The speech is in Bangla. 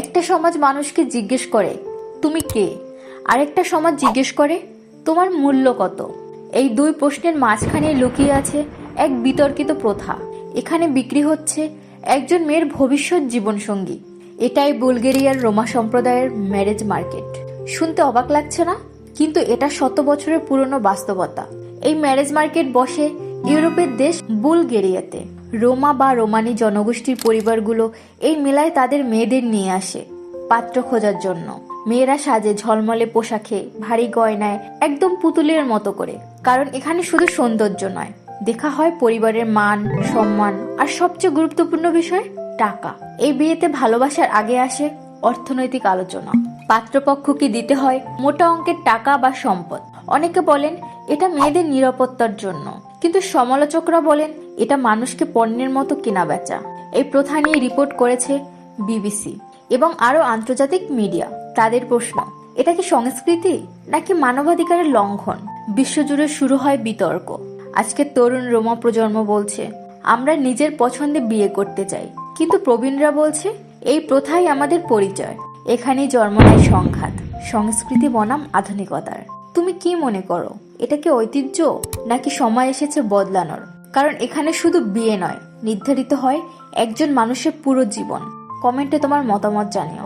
একটা সমাজ মানুষকে জিজ্ঞেস করে তুমি কে, আরেকটা সমাজ জিজ্ঞেস করে তোমার মূল্য কত। এই দুই প্রশ্নের মাঝখানে লুকিয়ে আছে এক বিতর্কিত প্রথা। এখানে বিক্রি হচ্ছে একজন মেয়ের ভবিষ্যৎ জীবনসঙ্গী। এটাই বুলগেরিয়ার রোমা সম্প্রদায়ের ম্যারেজ মার্কেট। শুনতে অবাক লাগছে না? কিন্তু এটা শত বছরের পুরনো বাস্তবতা। এই ম্যারেজ মার্কেট বসে ইউরোপের দেশ বুলগেরিয়াতে। রোমা বা রোমানি জনগোষ্ঠীর পরিবারগুলো এই মেলায় তাদের মেয়েদের নিয়ে আসে পাত্র খোঁজার জন্য। মেয়েরা সাজে ঝলমলে পোশাকে, ভারী গয়নায়, একদম পুতুলের মতো করে। কারণ এখানে শুধু সৌন্দর্য নয়, দেখা হয় পরিবারের মান, সম্মান আর সবচেয়ে গুরুত্বপূর্ণ বিষয় টাকা। এই বিয়েতে ভালোবাসার আগে আসে অর্থনৈতিক আলোচনা। পাত্রপক্ষকে দিতে হয় মোটা অঙ্কের টাকা বা সম্পদ। অনেকে বলেন এটা মেয়েদের নিরাপত্তার জন্য, কিন্তু সমালোচকরা বলেন এটা মানুষকে পণ্যের মতো কেনা বেচা। এই প্রথা নিয়ে রিপোর্ট করেছে বিবিসি এবং আরো আন্তর্জাতিক মিডিয়া। তাদের প্রশ্ন, এটা কি সংস্কৃতি নাকি মানবাধিকারের লঙ্ঘন? বিশ্বজুড়ে শুরু হয় বিতর্ক। আজকের তরুণ রোমা প্রজন্ম বলছে আমরা নিজের পছন্দে বিয়ে করতে চাই, কিন্তু প্রবীণরা বলছে এই প্রথাই আমাদের পরিচয়। এখানেই জন্ম নেয় সংঘাত, সংস্কৃতি বনাম আধুনিকতার। তুমি কি মনে করো, এটা কি ঐতিহ্য নাকি সময় এসেছে বদলানোর? কারণ এখানে শুধু বিয়ে নয়, নির্ধারিত হয় একজন মানুষের পুরো জীবন। কমেন্টে তোমার মতামত জানিও।